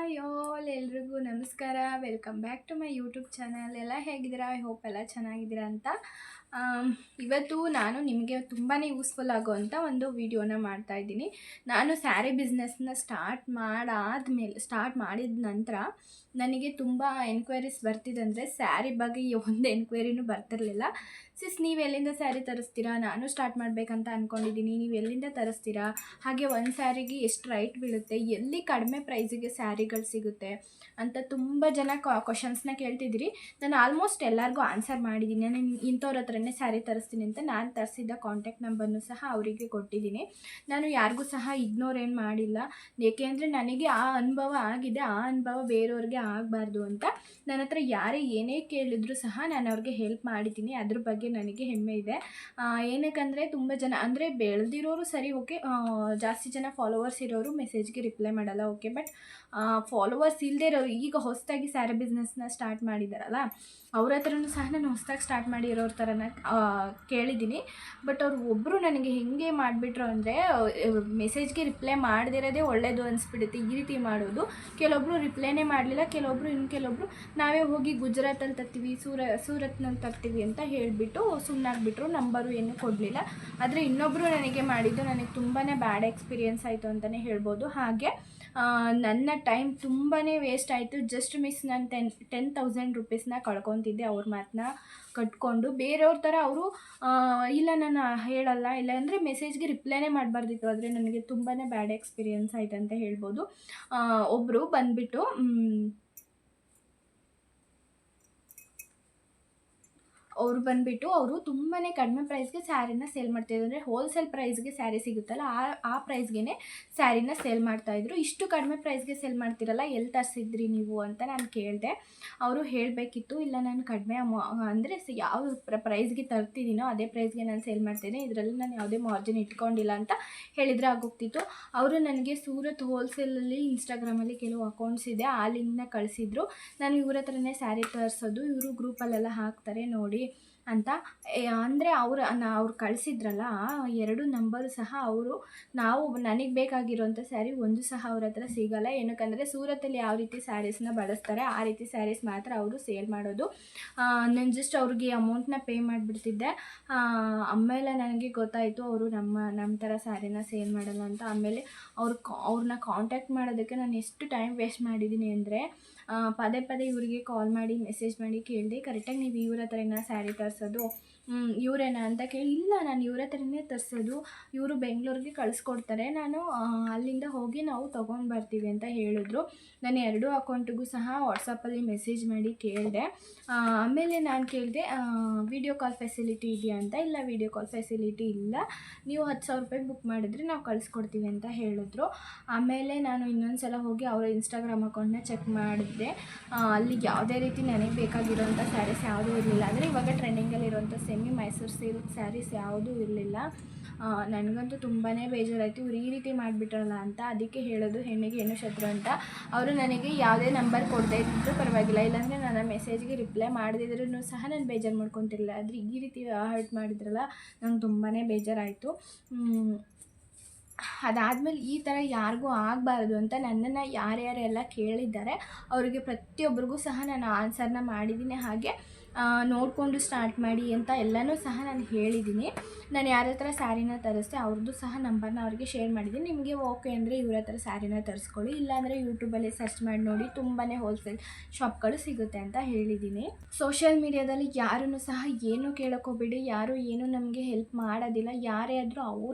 Hi all, ಎಲ್ರಿಗೂ ನಮಸ್ಕಾರ. Welcome back to my YouTube channel. ಎಲ್ಲ ಹೇಗಿದ್ದೀರಾ? ಐ ಹೋಪ್ ಎಲ್ಲ ಚೆನ್ನಾಗಿದ್ದೀರಾ ಅಂತ. ಇವತ್ತು ನಾನು ನಿಮಗೆ ತುಂಬಾ ಯೂಸ್ಫುಲ್ ಆಗೋವಂಥ ಒಂದು ವಿಡಿಯೋನ ಮಾಡ್ತಾಯಿದ್ದೀನಿ. ನಾನು ಸ್ಯಾರಿ ಬಿಸ್ನೆಸ್ನ ಸ್ಟಾರ್ಟ್ ಮಾಡಿದ ನಂತರ ನನಗೆ ತುಂಬ ಎನ್ಕ್ವೈರೀಸ್ ಬರ್ತಿದ್ದಂದರೆ ಸ್ಯಾರಿ ಬಗ್ಗೆ ಒಂದು ಎನ್ಕ್ವೈರಿನೂ ಬರ್ತಿರಲಿಲ್ಲ. ನೀವು ಎಲ್ಲಿಂದ ಸ್ಯಾರಿ ತರಿಸ್ತೀರಾ? ನಾನು ಸ್ಟಾರ್ಟ್ ಮಾಡಬೇಕಂತ ಅಂದ್ಕೊಂಡಿದ್ದೀನಿ. ನೀವು ಎಲ್ಲಿಂದ ತರಿಸ್ತೀರಾ? ಹಾಗೆ ಒಂದು ಸ್ಯಾರಿಗೆ ಎಷ್ಟು ರೈಟ್ ಬೀಳುತ್ತೆ? ಎಲ್ಲಿ ಕಡಿಮೆ ಪ್ರೈಸಿಗೆ ಸ್ಯಾರಿಗಳು ಸಿಗುತ್ತೆ ಅಂತ ತುಂಬ ಜನ ಕ್ವಶನ್ಸ್ನ ಕೇಳ್ತಿದ್ದೀರಿ. ನಾನು ಆಲ್ಮೋಸ್ಟ್ ಎಲ್ಲರಿಗೂ ಆನ್ಸರ್ ಮಾಡಿದ್ದೀನಿ. ನಾನು ಇಂಥವ್ರ ಹತ್ರನೇ ಸ್ಯಾರಿ ತರಿಸ್ತೀನಿ ಅಂತ ನಾನು ತರಿಸಿದ್ದ ಕಾಂಟ್ಯಾಕ್ಟ್ ನಂಬರ್ನು ಸಹ ಅವರಿಗೆ ಕೊಟ್ಟಿದ್ದೀನಿ. ನಾನು ಯಾರಿಗೂ ಸಹ ಇಗ್ನೋರ್ ಏನು ಮಾಡಿಲ್ಲ. ಏಕೆಂದರೆ ನನಗೆ ಆ ಅನುಭವ ಆಗಿದೆ. ಆ ಅನುಭವ ಬೇರೆಯವ್ರಿಗೆ ಆಗಬಾರ್ದು ಅಂತ ನನ್ನ ಹತ್ರ ಯಾರೇ ಏನೇ ಕೇಳಿದ್ರು ಸಹ ನಾನು ಅವ್ರಿಗೆ ಹೆಲ್ಪ್ ಮಾಡಿದ್ದೀನಿ. ಅದ್ರ ಬಗ್ಗೆ ನನಗೆ ಹೆಮ್ಮೆ ಇದೆ. ಏನಕ್ಕಂದರೆ ತುಂಬ ಜನ ಅಂದರೆ ಬೆಳೆದಿರೋರು ಸರಿ, ಓಕೆ, ಜಾಸ್ತಿ ಜನ ಫಾಲೋವರ್ಸ್ ಇರೋರು ಮೆಸೇಜ್ಗೆ ರಿಪ್ಲೈ ಮಾಡಲ್ಲ, ಓಕೆ. ಬಟ್ ಫಾಲೋವರ್ಸ್ ಇಲ್ಲದೆ ಇರೋರು, ಈಗ ಹೊಸದಾಗಿ ಸ್ಯಾರಿ ಬಿಸ್ನೆಸ್ನ ಸ್ಟಾರ್ಟ್ ಮಾಡಿದಾರಲ್ಲ, ಅವ್ರ ಹತ್ರನೂ ಸಹ ನಾನು ಹೊಸದಾಗಿ ಸ್ಟಾರ್ಟ್ ಮಾಡಿರೋರ ಥರನ ಕೇಳಿದ್ದೀನಿ. ಬಟ್ ಅವ್ರು ಒಬ್ಬರು ನನಗೆ ಹೆಂಗೆ ಮಾಡಿಬಿಟ್ರು ಅಂದರೆ, ಮೆಸೇಜ್ಗೆ ರಿಪ್ಲೈ ಮಾಡದಿರೋದೇ ಒಳ್ಳೆಯದು ಅನಿಸ್ಬಿಡುತ್ತೆ ಈ ರೀತಿ ಮಾಡೋದು. ಕೆಲವೊಬ್ಬರು ರಿಪ್ಲೈನೇ ಮಾಡಲಿಲ್ಲ, ಕೆಲವೊಬ್ಬರು ನಾವೇ ಹೋಗಿ ಗುಜರಾತಲ್ಲಿ ತರ್ತೀವಿ, ಸೂರತ್ನಲ್ಲಿ ತರ್ತೀವಿ ಅಂತ ಹೇಳಿಬಿಟ್ಟು ಸುಮ್ಮನಾಗ್ಬಿಟ್ರು, ನಂಬರು ಏನೂ ಕೊಡಲಿಲ್ಲ. ಆದರೆ ಇನ್ನೊಬ್ಬರು ನನಗೆ ಮಾಡಿದ್ದು ನನಗೆ ತುಂಬಾ ಬ್ಯಾಡ್ ಎಕ್ಸ್ಪೀರಿಯೆನ್ಸ್ ಆಯಿತು ಅಂತಲೇ ಹೇಳ್ಬೋದು. ಹಾಗೆ ನನ್ನ ಟೈಮ್ ತುಂಬಾ ವೇಸ್ಟ್ ಆಯಿತು. ಜಸ್ಟ್ ಮಿಸ್ ನಾನು 10,000 ರುಪೀಸ್ನ ಕಳ್ಕೊತಿದ್ದೆ ಅವ್ರ ಮಾತನ್ನ ಕಟ್ಕೊಂಡು. ಬೇರೆಯವ್ರ ಥರ ಅವರು ಇಲ್ಲ ನಾನು ಹೇಳಲ್ಲ, ಇಲ್ಲಾಂದರೆ ಮೆಸೇಜ್ಗೆ ರಿಪ್ಲೈನೇ ಮಾಡಬಾರ್ದಿತ್ತು. ಆದರೆ ನನಗೆ ತುಂಬಾ ಬ್ಯಾಡ್ ಎಕ್ಸ್ಪೀರಿಯೆನ್ಸ್ ಆಯ್ತು ಅಂತ ಹೇಳ್ಬೋದು. ಒಬ್ಬರು ಬಂದುಬಿಟ್ಟು ಅವರು ತುಂಬಾ ಕಡಿಮೆ ಪ್ರೈಸ್ಗೆ ಸ್ಯಾರಿನ ಸೇಲ್ ಮಾಡ್ತಾಯಿದ್ರು. ಅಂದರೆ ಹೋಲ್ಸೇಲ್ ಪ್ರೈಸ್ಗೆ ಸ್ಯಾರಿ ಸಿಗುತ್ತಲ್ಲ, ಆ ಪ್ರೈಸ್ಗೆ ಸ್ಯಾರಿನ ಸೇಲ್ ಮಾಡ್ತಾಯಿದ್ರು. ಇಷ್ಟು ಕಡಿಮೆ ಪ್ರೈಸ್ಗೆ ಸೇಲ್ ಮಾಡ್ತಿರಲ್ಲ, ಎಲ್ಲಿ ತರಿಸಿದ್ರಿ ನೀವು ಅಂತ ನಾನು ಕೇಳಿದೆ. ಅವರು ಹೇಳಬೇಕಿತ್ತು, ಇಲ್ಲ ನಾನು ಕಡಿಮೆ ಅಂದರೆ ಯಾವ ಪ್ರೈಸ್ಗೆ ತರ್ತಿದ್ದೀನೋ ಅದೇ ಪ್ರೈಸ್ಗೆ ನಾನು ಸೇಲ್ ಮಾಡ್ತೇನೆ, ಇದರಲ್ಲಿ ನಾನು ಯಾವುದೇ ಮಾರ್ಜಿನ್ ಇಟ್ಕೊಂಡಿಲ್ಲ ಅಂತ ಹೇಳಿದರೆ ಆಗೋಗ್ತಿತ್ತು. ಅವರು ನನಗೆ ಸೂರತ್ ಹೋಲ್ಸೇಲಲ್ಲಿ ಇನ್ಸ್ಟಾಗ್ರಾಮಲ್ಲಿ ಕೆಲವು ಅಕೌಂಟ್ಸ್ ಇದೆ, ಆ ಲಿಂಕ್ನ ಕಳಿಸಿದ್ರು. ನಾನು ಇವ್ರ ಹತ್ರನೇ ಸ್ಯಾರಿ ತರಿಸೋದು, ಇವರು ಗ್ರೂಪಲ್ಲೆಲ್ಲ ಹಾಕ್ತಾರೆ ನೋಡಿ ಅಂತ. ಅಂದರೆ ಅವ್ರು ಕಳಿಸಿದ್ರಲ್ಲ, ಆ 2 ನಂಬರು ಸಹ ನನಗೆ ಬೇಕಾಗಿರೋಂಥ ಸ್ಯಾರಿ ಒಂದು ಸಹ ಅವ್ರ ಹತ್ರ ಸಿಗಲ್ಲ. ಏನಕ್ಕಂದರೆ ಸೂರತ್ತಲ್ಲಿ ಯಾವ ರೀತಿ ಸ್ಯಾರೀಸ್ನ ಬಳಸ್ತಾರೆ ಆ ರೀತಿ ಸ್ಯಾರೀಸ್ ಮಾತ್ರ ಅವರು ಸೇಲ್ ಮಾಡೋದು. ನಾನು ಜಸ್ಟ್ ಅವ್ರಿಗೆ ಅಮೌಂಟ್ನ ಪೇ ಮಾಡಿಬಿಡ್ತಿದ್ದೆ. ಆಮೇಲೆ ನನಗೆ ಗೊತ್ತಾಯಿತು ಅವರು ನಮ್ಮ ಥರ ಸ್ಯಾರಿನ ಸೇಲ್ ಮಾಡಲ್ಲ ಅಂತ. ಆಮೇಲೆ ಅವ್ರನ್ನ ಕಾಂಟ್ಯಾಕ್ಟ್ ಮಾಡೋದಕ್ಕೆ ನಾನು ಎಷ್ಟು ಟೈಮ್ ವೇಸ್ಟ್ ಮಾಡಿದ್ದೀನಿ ಅಂದರೆ, ಪದೇ ಇವರಿಗೆ ಕಾಲ್ ಮಾಡಿ ಮೆಸೇಜ್ ಮಾಡಿ ಕೇಳಿದೆ, ಕರೆಕ್ಟಾಗಿ ನೀವು ಇವ್ರ ಹತ್ರನ ಸ್ಯಾರಿ ತರಿಸೋದು, ಇವರೇನಾ ಅಂತ ಕೇಳಿ, ಇಲ್ಲ ನಾನು ಇವ್ರ ಹತ್ರನೇ ತರಿಸೋದು, ಇವರು ಬೆಂಗಳೂರಿಗೆ ಕಳಿಸ್ಕೊಡ್ತಾರೆ, ನಾನು ಅಲ್ಲಿಂದ ಹೋಗಿ ನಾವು ತೊಗೊಂಡು ಬರ್ತೀವಿ ಅಂತ ಹೇಳಿದ್ರು. ನಾನು 2 ಅಕೌಂಟಿಗೂ ಸಹ ವಾಟ್ಸಪ್ಪಲ್ಲಿ ಮೆಸೇಜ್ ಮಾಡಿ ಕೇಳಿದೆ. ಆಮೇಲೆ ನಾನು ಕೇಳಿದೆ, ವೀಡಿಯೋ ಕಾಲ್ ಫೆಸಿಲಿಟಿ ಇದೆಯಾ ಅಂತ. ಇಲ್ಲ, ವೀಡಿಯೋ ಕಾಲ್ ಫೆಸಿಲಿಟಿ ಇಲ್ಲ, ನೀವು 10,000 ರೂಪಾಯಿ ಬುಕ್ ಮಾಡಿದ್ರೆ ನಾವು ಕಳಿಸ್ಕೊಡ್ತೀವಿ ಅಂತ ಹೇಳಿದ್ರು. ಆಮೇಲೆ ನಾನು ಇನ್ನೊಂದು ಸಲ ಹೋಗಿ ಅವರ ಇನ್ಸ್ಟಾಗ್ರಾಮ್ ಅಕೌಂಟ್ನ ಚೆಕ್ ಮಾಡಿದೆ. ಅಲ್ಲಿ ಯಾವುದೇ ರೀತಿ ನನಗೆ ಬೇಕಾಗಿರೋಂಥ ಸ್ಯಾರೀಸ್ ಯಾವುದೂ ಇರಲಿಲ್ಲ. ಅಂದರೆ ಇವಾಗ ಟ್ರೆಂಡಿಂಗಲ್ಲಿರುವಂಥ ಸೆಮಿ ಮೈಸೂರು ಸಿಲ್ಕ್ ಸ್ಯಾರೀಸ್ ಯಾವುದೂ ಇರಲಿಲ್ಲ. ನನಗಂತೂ ತುಂಬಾ ಬೇಜಾರಾಯಿತು, ಇವ್ರು ಈ ರೀತಿ ಮಾಡಿಬಿಟ್ರಲ್ಲ ಅಂತ. ಅದಕ್ಕೆ ಹೇಳೋದು ಹೆಣ್ಣಿಗೆ ಹೆಣ್ಣು ಶತ್ರು ಅಂತ. ಅವರು ನನಗೆ ಯಾವುದೇ ನಂಬರ್ ಕೊಡದೇ ಇದ್ದರೂ ಪರವಾಗಿಲ್ಲ, ಇಲ್ಲಾಂದರೆ ನನ್ನ ಮೆಸೇಜ್ಗೆ ರಿಪ್ಲೈ ಮಾಡದಿದ್ರೂ ಸಹ ನಾನು ಬೇಜಾರು ಮಾಡ್ಕೊತಿರಲಿಲ್ಲ. ಆದರೆ ಈ ರೀತಿ ಹರ್ಟ್ ಮಾಡಿದ್ರಲ್ಲ, ನಂಗೆ ತುಂಬಾ ಬೇಜಾರಾಯಿತು. ಅದಾದಮೇಲೆ ಈ ಥರ ಯಾರಿಗೂ ಆಗಬಾರ್ದು ಅಂತ ನನ್ನನ್ನು ಯಾರ್ಯಾರೆಲ್ಲ ಕೇಳಿದ್ದಾರೆ ಅವರಿಗೆ ಪ್ರತಿಯೊಬ್ಬರಿಗೂ ಸಹ ನಾನು ಆನ್ಸರ್ನ ಮಾಡಿದ್ದೀನಿ. ಹಾಗೆ ನೋಡಿಕೊಂಡು ಸ್ಟಾರ್ಟ್ ಮಾಡಿ ಅಂತ ಎಲ್ಲನೂ ಸಹ ನಾನು ಹೇಳಿದ್ದೀನಿ. ನಾನು ಯಾರ ಹತ್ರ ಸ್ಯಾರಿನ ತರಿಸ್ದೆ ಅವ್ರದ್ದು ಸಹ ನಂಬರ್ನ ಅವ್ರಿಗೆ ಶೇರ್ ಮಾಡಿದ್ದೀನಿ. ನಿಮಗೆ ಓಕೆ ಅಂದರೆ ಇವ್ರ ಹತ್ರ ಸ್ಯಾರಿನ ತರಿಸ್ಕೊಳ್ಳಿ, ಇಲ್ಲಾಂದರೆ ಯೂಟ್ಯೂಬಲ್ಲಿ ಸರ್ಚ್ ಮಾಡಿ ನೋಡಿ, ತುಂಬಾ ಹೋಲ್ಸೇಲ್ ಶಾಪ್ಗಳು ಸಿಗುತ್ತೆ ಅಂತ ಹೇಳಿದ್ದೀನಿ. ಸೋಷಿಯಲ್ ಮೀಡಿಯಾದಲ್ಲಿ ಯಾರನ್ನು ಸಹ ಏನೂ ಕೇಳೋಕ್ಕೋಗ್ಬೇಡಿ, ಯಾರು ಏನೂ ನಮಗೆ ಹೆಲ್ಪ್ ಮಾಡೋದಿಲ್ಲ. ಯಾರೇ ಆದರೂ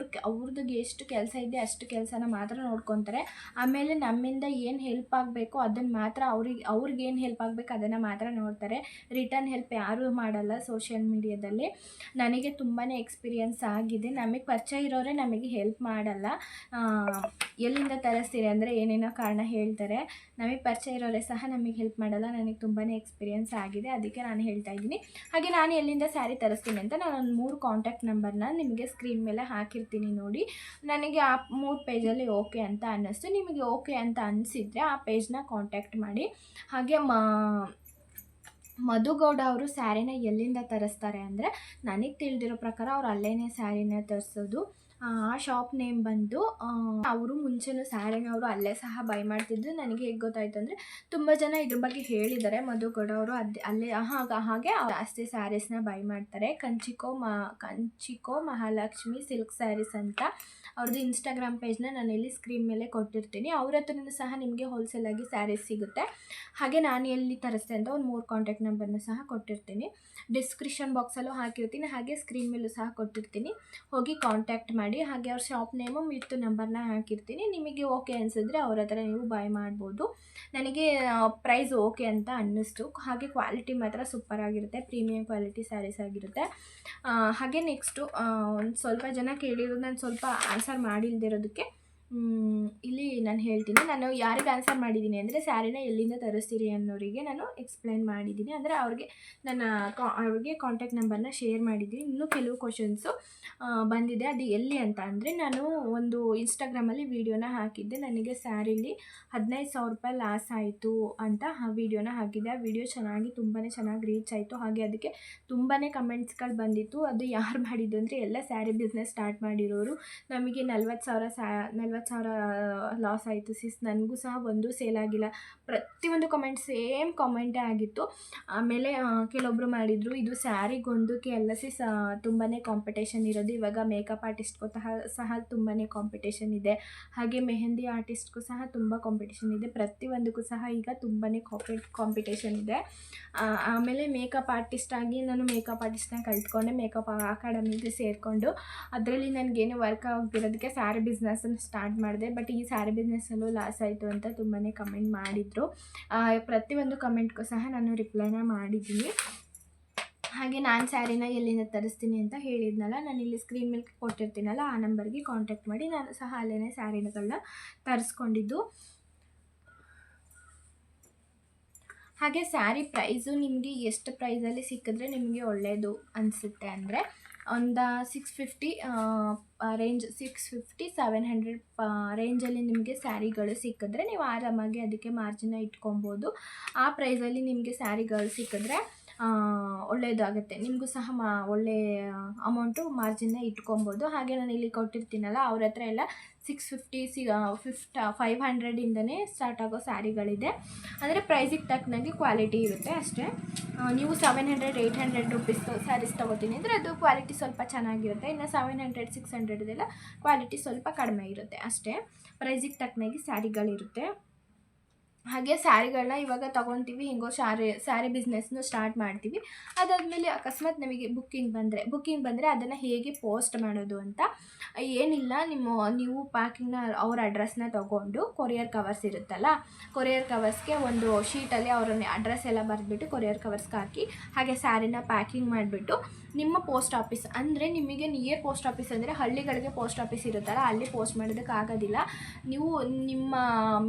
ಅವ್ರದ್ದು ಎಷ್ಟು ಕೆಲಸ ಇದೆ ಅಷ್ಟು ಕೆಲಸನ ಮಾತ್ರ ನೋಡ್ಕೊತಾರೆ. ಆಮೇಲೆ ನಮ್ಮಿಂದ ಏನು ಹೆಲ್ಪ್ ಆಗಬೇಕು ಅದನ್ನು ಮಾತ್ರ ಅವ್ರಿಗೇನು ಹೆಲ್ಪ್ ಆಗಬೇಕು ಅದನ್ನು ಮಾತ್ರ ನೋಡ್ತಾರೆ. ರಿಟರ್ನ್ ಹೆಲ್ಪ್ ಯಾರೂ ಮಾಡಲ್ಲ ಸೋಷಿಯಲ್ ಮೀಡಿಯಾದಲ್ಲಿ. ನನಗೆ ತುಂಬಾ ಎಕ್ಸ್ಪೀರಿಯೆನ್ಸ್ ಆಗಿದೆ. ನಮಗೆ ಪರಿಚಯ ಇರೋರೇ ನಮಗೆ ಹೆಲ್ಪ್ ಮಾಡಲ್ಲ. ಎಲ್ಲಿಂದ ತರಿಸ್ತೀರಿ ಅಂದರೆ ಏನೇನೋ ಕಾರಣ ಹೇಳ್ತಾರೆ. ನಮಗೆ ಪರಿಚಯ ಇರೋರೇ ಸಹ ನಮಗೆ ಹೆಲ್ಪ್ ಮಾಡಲ್ಲ. ನನಗೆ ತುಂಬಾ ಎಕ್ಸ್ಪೀರಿಯೆನ್ಸ್ ಆಗಿದೆ, ಅದಕ್ಕೆ ನಾನು ಹೇಳ್ತಾ ಇದ್ದೀನಿ. ಹಾಗೆ ನಾನು ಎಲ್ಲಿಂದ ಸ್ಯಾರಿ ತರಿಸ್ತೀನಿ ಅಂತ ನಾನು ಒಂದು 3 ಕಾಂಟ್ಯಾಕ್ಟ್ ನಂಬರ್ನ ನಿಮಗೆ ಸ್ಕ್ರೀನ್ ಮೇಲೆ ಹಾಕಿರ್ತೀನಿ ನೋಡಿ. ನನಗೆ ಆ 3 ಪೇಜಲ್ಲಿ ಓಕೆ ಅಂತ ಅನ್ನಿಸ್ತು. ನಿಮಗೆ ಓಕೆ ಅಂತ ಅನಿಸಿದರೆ ಆ ಪೇಜ್ನ ಕಾಂಟ್ಯಾಕ್ಟ್ ಮಾಡಿ. ಹಾಗೆ ಮಧುಗೌಡ ಅವರು ಸ್ಯಾರಿನ ಎಲ್ಲಿಂದ ತರಿಸ್ತಾರೆ ಅಂದರೆ, ನನಗೆ ತಿಳಿದಿರೋ ಪ್ರಕಾರ ಅವ್ರು ಅಲ್ಲೇ ಸ್ಯಾರಿನ ತರಿಸೋದು. ಆ ಶಾಪ್ ನೇಮ್ ಬಂದು ಅವರು ಮುಂಚೆನೂ ಸ್ಯಾರಿನ ಅವರು ಅಲ್ಲೇ ಸಹ ಬೈ ಮಾಡ್ತಿದ್ರು. ನನಗೆ ಹೇಗೆ ಗೊತ್ತಾಯಿತು ಅಂದರೆ ತುಂಬ ಜನ ಇದ್ರ ಬಗ್ಗೆ ಹೇಳಿದ್ದಾರೆ. ಮಧುಗೌಡ ಅವರು ಅಲ್ಲೇ ಹಾಗೆ ಜಾಸ್ತಿ ಸ್ಯಾರೀಸ್ನ ಬೈ ಮಾಡ್ತಾರೆ. ಕಂಚಿಕೋ ಮಹಾಲಕ್ಷ್ಮಿ ಸಿಲ್ಕ್ ಸ್ಯಾರೀಸ್ ಅಂತ ಅವ್ರದ್ದು ಇನ್ಸ್ಟಾಗ್ರಾಮ್ ಪೇಜ್ನ ನಾನು ಇಲ್ಲಿ ಸ್ಕ್ರೀನ್ ಮೇಲೆ ಕೊಟ್ಟಿರ್ತೀನಿ. ಅವ್ರ ಹತ್ರನೂ ಸಹ ನಿಮಗೆ ಹೋಲ್ಸೇಲಾಗಿ ಸ್ಯಾರೀಸ್ ಸಿಗುತ್ತೆ. ಹಾಗೆ ನಾನು ಎಲ್ಲಿ ತರಿಸ್ತೆ ಅಂತ ಒಂದು 3 ಕಾಂಟ್ಯಾಕ್ಟ್ ನಂಬರ್ನ ಸಹ ಕೊಟ್ಟಿರ್ತೀನಿ. ಡಿಸ್ಕ್ರಿಪ್ಷನ್ ಬಾಕ್ಸಲ್ಲೂ ಹಾಕಿರ್ತೀನಿ, ಹಾಗೆ ಸ್ಕ್ರೀನ್ ಮೇಲೂ ಸಹ ಕೊಟ್ಟಿರ್ತೀನಿ. ಹೋಗಿ ಕಾಂಟ್ಯಾಕ್ಟ್ ಮಾಡಿ. ಹಾಗೆ ಅವ್ರ ಶಾಪ್ ನೇಮು ವಿತ್ ನಂಬರ್ನ ಹಾಕಿರ್ತೀನಿ. ನಿಮಗೆ ಓಕೆ ಅನಿಸಿದ್ರೆ ಅವ್ರ ಹತ್ರ ನೀವು ಬೈ ಮಾಡ್ಬೋದು. ನನಗೆ ಪ್ರೈಸ್ ಓಕೆ ಅಂತ ಅನ್ನಿಸ್ತು. ಹಾಗೆ ಕ್ವಾಲಿಟಿ ಮಾತ್ರ ಸೂಪರಾಗಿರುತ್ತೆ, ಪ್ರೀಮಿಯಂ ಕ್ವಾಲಿಟಿ ಸ್ಯಾರೀಸ್ ಆಗಿರುತ್ತೆ. ಹಾಗೆ ನೆಕ್ಸ್ಟು ಒಂದು ಸ್ವಲ್ಪ ಜನ ಕೇಳಿರೋದು ನಾನು ಸ್ವಲ್ಪ ಆನ್ಸರ್ ಮಾಡಿಲ್ದಿರೋದಕ್ಕೆ ಇಲ್ಲಿ ನಾನು ಹೇಳ್ತೀನಿ. ನಾನು ಯಾರಿಗೆ ಆನ್ಸರ್ ಮಾಡಿದ್ದೀನಿ ಅಂದರೆ ಸ್ಯಾರಿನ ಎಲ್ಲಿಂದ ತರಿಸ್ತೀರಿ ಅನ್ನೋರಿಗೆ ನಾನು ಎಕ್ಸ್ಪ್ಲೈನ್ ಮಾಡಿದ್ದೀನಿ. ಅಂದರೆ ಅವ್ರಿಗೆ ಕಾಂಟ್ಯಾಕ್ಟ್ ನಂಬರ್ನ ಶೇರ್ ಮಾಡಿದ್ದೀನಿ. ಇನ್ನೂ ಕೆಲವು ಕ್ವಶನ್ಸು ಬಂದಿದೆ. ಅದು ಎಲ್ಲಿ ಅಂತ ಅಂದರೆ ನಾನು ಒಂದು ಇನ್ಸ್ಟಾಗ್ರಾಮಲ್ಲಿ ವೀಡಿಯೋನ ಹಾಕಿದ್ದೆ. ನನಗೆ ಸ್ಯಾರಿಲಿ 15,000 ರೂಪಾಯಿ ಲಾಸ್ ಆಯಿತು ಅಂತ ಆ ವೀಡಿಯೋನ ಹಾಕಿದ್ದೆ. ಆ ವೀಡಿಯೋ ತುಂಬಾ ಚೆನ್ನಾಗಿ ರೀಚ್ ಆಯಿತು. ಹಾಗೆ ಅದಕ್ಕೆ ತುಂಬಾ ಕಮೆಂಟ್ಸ್ಗಳು ಬಂದಿತ್ತು. ಅದು ಯಾರು ಮಾಡಿದ್ದು ಅಂದರೆ ಎಲ್ಲ ಸ್ಯಾರಿ ಬಿಸ್ನೆಸ್ ಸ್ಟಾರ್ಟ್ ಮಾಡಿರೋರು. ನಮಗೆ 40,000 ಲಾಸ್ ಆಯಿತು ಸಿಸ್, ನನಗೂ ಸಹ ಒಂದು ಸೇಲ್ ಆಗಿಲ್ಲ. ಪ್ರತಿಯೊಂದು ಕಮೆಂಟ್ ಸೇಮ್ ಕಾಮೆಂಟೇ ಆಗಿತ್ತು. ಆಮೇಲೆ ಕೆಲವೊಬ್ಬರು ಮಾಡಿದರು, ಇದು ಸ್ಯಾರಿಗೊಂದಕ್ಕೆ ಅಲ್ಲ ಸಿಸ್, ತುಂಬಾ ಕಾಂಪಿಟೇಷನ್ ಇರೋದು. ಇವಾಗ ಮೇಕಪ್ ಆರ್ಟಿಸ್ಟ್ಗೂ ಸಹ ತುಂಬಾ ಕಾಂಪಿಟೇಷನ್ ಇದೆ. ಹಾಗೆ ಮೆಹಂದಿ ಆರ್ಟಿಸ್ಟ್ಗೂ ಸಹ ತುಂಬ ಕಾಂಪಿಟೇಷನ್ ಇದೆ. ಪ್ರತಿಯೊಂದಕ್ಕೂ ಸಹ ಈಗ ತುಂಬಾ ಕಾಂಪಿಟೇಷನ್ ಇದೆ. ಆಮೇಲೆ ಮೇಕಪ್ ಆರ್ಟಿಸ್ಟ್ ಆಗಿ ನಾನು ಮೇಕಪ್ ಆರ್ಟಿಸ್ಟ್ನ ಕಲ್ತ್ಕೊಂಡೆ. ಮೇಕಪ್ ಅಕಾಡೆಮಿಗೆ ಸೇರಿಕೊಂಡು ಅದರಲ್ಲಿ ನನಗೇನು ವರ್ಕ್ ಆಗಿರೋದಕ್ಕೆ ಸ್ಯಾರಿ ಬಿಸ್ನೆಸ್ಸನ್ನು ಸ್ಟಾರ್ಟ್ ಮಾಡಿದೆ. ಬಟ್ ಈ ಸ್ಯಾರಿ ಬಿಸ್ನೆಸ್ಸಲ್ಲೂ ಲಾಸ್ ಆಯಿತು ಅಂತ ತುಂಬಾ ಕಮೆಂಟ್ ಮಾಡಿದರು. ಪ್ರತಿಯೊಂದು ಕಮೆಂಟ್ಗೂ ಸಹ ನಾನು ರಿಪ್ಲೈನ ಮಾಡಿದ್ದೀನಿ. ಹಾಗೆ ನಾನು ಸ್ಯಾರಿನ ಎಲ್ಲಿಂದ ತರಿಸ್ತೀನಿ ಅಂತ ಹೇಳಿದ್ನಲ್ಲ, ನಾನು ಇಲ್ಲಿ ಸ್ಕ್ರೀನ್ ಮೇಲೆ ಕೊಟ್ಟಿರ್ತೀನಲ್ಲ, ಆ ನಂಬರ್ಗೆ ಕಾಂಟ್ಯಾಕ್ಟ್ ಮಾಡಿ. ನಾನು ಸಹ ಅಲ್ಲೇ ಸ್ಯಾರಿಗಳನ್ನ ತರಿಸ್ಕೊಂಡಿದ್ದು. ಹಾಗೆ ಸ್ಯಾರಿ ಪ್ರೈಸು ನಿಮಗೆ ಎಷ್ಟು ಪ್ರೈಸಲ್ಲಿ ಸಿಕ್ಕಿದ್ರೆ ನಿಮಗೆ ಒಳ್ಳೆಯದು ಅನಿಸುತ್ತೆ ಅಂದರೆ ಒಂದು 650 ರೇಂಜ್ 650-700 ರೇಂಜಲ್ಲಿ ನಿಮಗೆ ಸ್ಯಾರಿಗಳು ಸಿಕ್ಕಿದ್ರೆ ನೀವು ಆರಾಮಾಗಿ ಅದಕ್ಕೆ ಮಾರ್ಜಿನ ಇಟ್ಕೊಬೋದು. ಆ ಪ್ರೈಸಲ್ಲಿ ನಿಮಗೆ ಸ್ಯಾರಿಗಳು ಸಿಕ್ಕಿದ್ರೆ ಒಳ್ಳೆಯದಾಗುತ್ತೆ. ನಿಮಗೂ ಸಹ ಒಳ್ಳೆ ಅಮೌಂಟು ಮಾರ್ಜಿನ್ನ ಇಟ್ಕೊಬೋದು. ಹಾಗೆ ನಾನು ಇಲ್ಲಿ ಕೊಟ್ಟಿರ್ತೀನಲ್ಲ, ಅವ್ರ ಹತ್ರ ಎಲ್ಲ 650 500ಇಂದನೇ ಸ್ಟಾರ್ಟ್ ಆಗೋ ಸ್ಯಾರಿಗಳಿದೆ. ಅಂದರೆ ಪ್ರೈಸಿಗೆ ತಕ್ಕನಾಗಿ ಕ್ವಾಲಿಟಿ ಇರುತ್ತೆ ಅಷ್ಟೇ. ನೀವು 700-800 ರುಪೀಸ್ ಸ್ಯಾರೀಸ್ ತೊಗೋತೀನಿ ಅಂದರೆ ಅದು ಕ್ವಾಲಿಟಿ ಸ್ವಲ್ಪ ಚೆನ್ನಾಗಿರುತ್ತೆ. ಇನ್ನು 700-600 ಇದೆಲ್ಲ ಕ್ವಾಲಿಟಿ ಸ್ವಲ್ಪ ಕಡಿಮೆ ಇರುತ್ತೆ ಅಷ್ಟೇ. ಪ್ರೈಸಿಗೆ ತಕ್ಕನಾಗಿ ಸ್ಯಾರಿಗಳಿರುತ್ತೆ. ಹಾಗೆ ಸ್ಯಾರಿಗಳನ್ನ ಇವಾಗ ತೊಗೊತೀವಿ, ಹೆಂಗೋ ಸ್ಯಾರಿ ಬಿಸ್ನೆಸ್ನು ಸ್ಟಾರ್ಟ್ ಮಾಡ್ತೀವಿ. ಅದಾದಮೇಲೆ ಅಕಸ್ಮಾತ್ ನಮಗೆ ಬುಕ್ಕಿಂಗ್ ಬಂದರೆ ಅದನ್ನು ಹೇಗೆ ಪೋಸ್ಟ್ ಮಾಡೋದು ಅಂತ ಏನಿಲ್ಲ. ನೀವು ಪ್ಯಾಕಿಂಗ್ನ ಅವ್ರ ಅಡ್ರೆಸ್ನ ತೊಗೊಂಡು, ಕೊರಿಯರ್ ಕವರ್ಸ್ ಇರುತ್ತಲ್ಲ, ಕೊರಿಯರ್ ಕವರ್ಸ್ಗೆ ಒಂದು ಶೀಟಲ್ಲಿ ಅವರ ಅಡ್ರೆಸ್ ಎಲ್ಲ ಬರೆದ್ಬಿಟ್ಟು ಕೊರಿಯರ್ ಕವರ್ಸ್ಗೆ ಹಾಕಿ, ಹಾಗೆ ಸ್ಯಾರಿನ ಪ್ಯಾಕಿಂಗ್ ಮಾಡಿಬಿಟ್ಟು ನಿಮ್ಮ ಪೋಸ್ಟ್ ಆಫೀಸ್ ಅಂದರೆ ನಿಮಗೆ ನಿಯರ್ ಪೋಸ್ಟ್ ಆಫೀಸ್ ಅಂದರೆ ಹಳ್ಳಿಗಳಿಗೆ ಪೋಸ್ಟ್ ಆಫೀಸ್ ಇರುತ್ತಲ್ಲ, ಅಲ್ಲಿ ಪೋಸ್ಟ್ ಮಾಡೋದಕ್ಕಾಗೋದಿಲ್ಲ. ನೀವು ನಿಮ್ಮ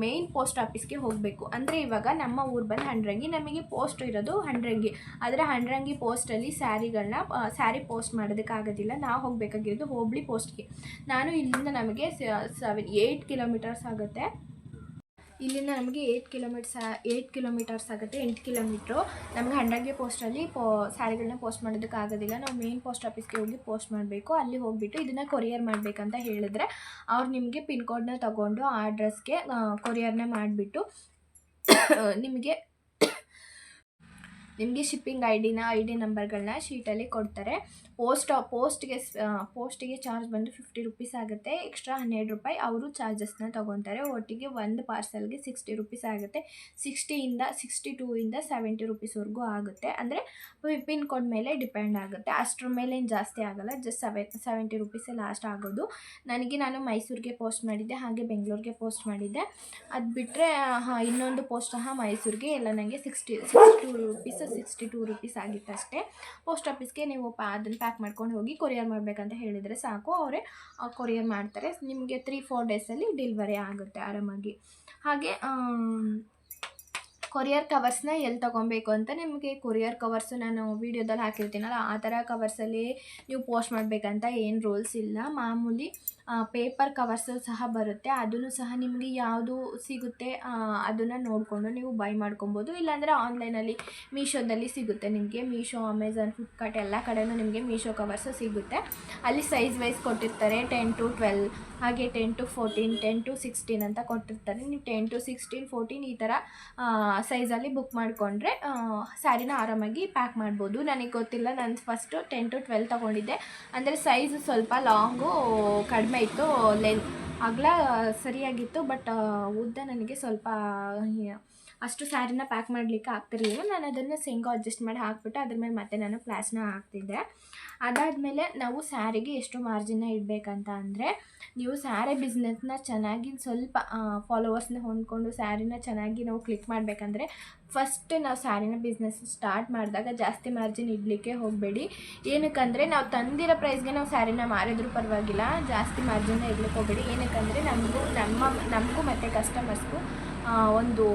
ಮೇಯ್ನ್ ಪೋಸ್ಟ್ ಆಫೀಸ್ಗೆ ಹೋಗಬೇಕು. ಅಂದರೆ ಇವಾಗ ನಮ್ಮ ಊರು ಬಂದು ಹಂಡ್ರಂಗಿ, ನಮಗೆ ಪೋಸ್ಟ್ ಇರೋದು ಹಂಡ್ರಂಗಿ. ಆದರೆ ಹಂಡ್ರಂಗಿ ಪೋಸ್ಟಲ್ಲಿ ಸ್ಯಾರಿ ಪೋಸ್ಟ್ ಮಾಡೋದಕ್ಕಾಗೋದಿಲ್ಲ. ನಾವು ಹೋಗಬೇಕಾಗಿರೋದು ಹೋಬಳಿ ಪೋಸ್ಟ್ಗೆ. ನಾನು ಇಲ್ಲಿಂದ ನಮಗೆ 8 ಕಿಲೋಮೀಟರ್ಸ್ ಆಗುತ್ತೆ. ಇಲ್ಲಿಂದ ನಮಗೆ 8 ಕಿಲೋಮೀಟರ್ಸ್ ಆಗುತ್ತೆ. 8 ಕಿಲೋಮೀಟ್ರು ನಮಗೆ ಹಂಡ್ರಂಗಿ ಪೋಸ್ಟಲ್ಲಿ ಸ್ಯಾರಿಗಳನ್ನ ಪೋಸ್ಟ್ ಮಾಡೋದಕ್ಕಾಗೋದಿಲ್ಲ. ನಾವು ಮೇನ್ ಪೋಸ್ಟ್ ಆಫೀಸ್ಗೆ ಹೋಗಿ ಪೋಸ್ಟ್ ಮಾಡಬೇಕು. ಅಲ್ಲಿ ಹೋಗಿಬಿಟ್ಟು ಇದನ್ನು ಕೊರಿಯರ್ ಮಾಡಬೇಕಂತ ಹೇಳಿದ್ರೆ ಅವ್ರು ನಿಮಗೆ ಪಿನ್ ಕೋಡ್ನ ತೊಗೊಂಡು ಆ ಅಡ್ರೆಸ್ಗೆ ಕೊರಿಯರ್ನ ಮಾಡಿಬಿಟ್ಟು ನಿಮಗೆ ಶಿಪ್ಪಿಂಗ್ ಐ ಡಿ ನಂಬರ್ಗಳನ್ನ ಶೀಟಲ್ಲಿ ಕೊಡ್ತಾರೆ. ಪೋಸ್ಟಿಗೆ ಚಾರ್ಜ್ ಬಂದು 50 ರುಪೀಸ್ ಆಗುತ್ತೆ. ಎಕ್ಸ್ಟ್ರಾ 12 ರೂಪಾಯಿ ಅವರು ಚಾರ್ಜಸ್ನ ತೊಗೊತಾರೆ. ಒಟ್ಟಿಗೆ ಒಂದು ಪಾರ್ಸಲ್ಗೆ 60 ರುಪೀಸ್ ಆಗುತ್ತೆ. 62ಇಂದ 70 ರುಪೀಸ್ವರೆಗೂ ಆಗುತ್ತೆ. ಅಂದರೆ ಪಿನ್ ಕೋಡ್ ಮೇಲೆ ಡಿಪೆಂಡ್ ಆಗುತ್ತೆ. ಅಷ್ಟರ ಮೇಲೆ ಏನು ಜಾಸ್ತಿ ಆಗೋಲ್ಲ. ಜಸ್ಟ್ 70 ರುಪೀಸೇ ಲಾಸ್ಟ್ ಆಗೋದು. ನಾನು ಮೈಸೂರಿಗೆ ಪೋಸ್ಟ್ ಮಾಡಿದ್ದೆ, ಹಾಗೆ ಬೆಂಗಳೂರಿಗೆ ಪೋಸ್ಟ್ ಮಾಡಿದ್ದೆ. ಅದು ಬಿಟ್ಟರೆ ಇನ್ನೊಂದು ಪೋಸ್ಟ್ ಸಹ ಮೈಸೂರಿಗೆ ಎಲ್ಲ ನನಗೆ 62 ರುಪೀಸ್ ಆಗಿತ್ತು ಅಷ್ಟೇ. ಪೋಸ್ಟ್ ಆಫೀಸ್ಗೆ ನೀವು ಅದನ್ನು ಪ್ಯಾಕ್ ಮಾಡ್ಕೊಂಡು ಹೋಗಿ ಕೊರಿಯರ್ ಮಾಡಬೇಕಂತ ಹೇಳಿದರೆ ಸಾಕು, ಅವರೇ ಕೊರಿಯರ್ ಮಾಡ್ತಾರೆ. ನಿಮಗೆ 3-4 ಡೇಸಲ್ಲಿ ಡೆಲಿವರಿ ಆಗುತ್ತೆ ಆರಾಮಾಗಿ. ಹಾಗೆ ಕೊರಿಯರ್ ಕವರ್ಸ್ನ ಎಲ್ಲಿ ತೊಗೊಬೇಕು ಅಂತ ನಿಮಗೆ ಕೊರಿಯರ್ ಕವರ್ಸು ನಾನು ವೀಡಿಯೋದಲ್ಲಿ ಹಾಕಿರ್ತೀನಲ್ಲ, ಆ ಥರ ಕವರ್ಸಲ್ಲಿ ನೀವು ಪೋಸ್ಟ್ ಮಾಡಬೇಕಂತ ಏನು ರೂಲ್ಸ್ ಇಲ್ಲ. ಮಾಮೂಲಿ ಪೇಪರ್ ಕವರ್ಸು ಸಹ ಬರುತ್ತೆ. ಅದನ್ನು ಸಹ ನಿಮಗೆ ಯಾವುದು ಸಿಗುತ್ತೆ ಅದನ್ನು ನೋಡಿಕೊಂಡು ನೀವು ಬೈ ಮಾಡ್ಕೊಬೋದು. ಇಲ್ಲಾಂದರೆ ಆನ್ಲೈನಲ್ಲಿ ಮೀಶೋದಲ್ಲಿ ಸಿಗುತ್ತೆ ನಿಮಗೆ. ಮೀಶೋ, ಅಮೆಝಾನ್, ಫ್ಲಿಪ್ಕಾರ್ಟ್ ಎಲ್ಲ ಕಡೆಯೂ ನಿಮಗೆ ಮೀಶೋ ಕವರ್ಸು ಸಿಗುತ್ತೆ. ಅಲ್ಲಿ ಸೈಜ್ ವೈಸ್ ಕೊಟ್ಟಿರ್ತಾರೆ, 10 to 12, ಹಾಗೆ 10 to 14, 10 to 16 ಅಂತ ಕೊಟ್ಟಿರ್ತಾರೆ. ನೀವು 10 to 16, 14 ಈ ಥರ ಸೈಜಲ್ಲಿ ಬುಕ್ ಮಾಡಿಕೊಂಡ್ರೆ ಸ್ಯಾರಿನ ಆರಾಮಾಗಿ ಪ್ಯಾಕ್ ಮಾಡ್ಬೋದು. ನನಗೆ ಗೊತ್ತಿಲ್ಲ, ನಾನು ಫಸ್ಟು 10 to 12 ತೊಗೊಂಡಿದ್ದೆ. ಅಂದರೆ ಸೈಜು ಸ್ವಲ್ಪ ಲಾಂಗು ಕಡಿಮೆ ಇತ್ತು, ಅಗಲ ಸರಿಯಾಗಿತ್ತು, ಬಟ್ ಉದ್ದ ನನಗೆ ಸ್ವಲ್ಪ ಅಷ್ಟು ಸ್ಯಾರಿನ ಪ್ಯಾಕ್ ಮಾಡಲಿಕ್ಕೆ ಆಗ್ತಿರಲಿಲ್ಲ. ನಾನು ಅದನ್ನು ಹೆಂಗೋ ಅಡ್ಜಸ್ಟ್ ಮಾಡಿ ಹಾಕ್ಬಿಟ್ಟು ಅದ್ರ ಮೇಲೆ ಮತ್ತೆ ನಾನು ಪ್ಲಾಸ್ನ ಹಾಕ್ತಿದ್ದೆ. ಅದಾದಮೇಲೆ ನಾವು ಸ್ಯಾರಿಗೆ ಎಷ್ಟು ಮಾರ್ಜಿನ್ನ ಇಡಬೇಕಂತ ಅಂದರೆ, ನೀವು ಸ್ಯಾರಿ ಬಿಸ್ನೆಸ್ನ ಚೆನ್ನಾಗಿ ಸ್ವಲ್ಪ ಫಾಲೋವರ್ಸ್ನ ಹೊಂದ್ಕೊಂಡು ಸ್ಯಾರಿನ ಚೆನ್ನಾಗಿ ನಾವು ಕ್ಲಿಕ್ ಮಾಡಬೇಕಂದ್ರೆ, ಫಸ್ಟ್ ನಾವು ಸ್ಯಾರಿನ ಬಿಸ್ನೆಸ್ ಸ್ಟಾರ್ಟ್ ಮಾಡಿದಾಗ ಜಾಸ್ತಿ ಮಾರ್ಜಿನ್ ಇಡಲಿಕ್ಕೆ ಹೋಗಬೇಡಿ. ಏನಕ್ಕಂದರೆ ನಾವು ತಂದಿರೋ ಪ್ರೈಸ್ಗೆ ನಾವು ಸ್ಯಾರಿನ ಮಾರಿದ್ರೂ ಪರವಾಗಿಲ್ಲ, ಜಾಸ್ತಿ ಮಾರ್ಜಿನ್ನ ಇಡ್ಲಿಕ್ಕೆ ಹೋಗಬೇಡಿ. ಏನಕ್ಕಂದರೆ ನಮಗೂ ಮತ್ತು ಕಸ್ಟಮರ್ಸ್ಗೂ ಒಂದು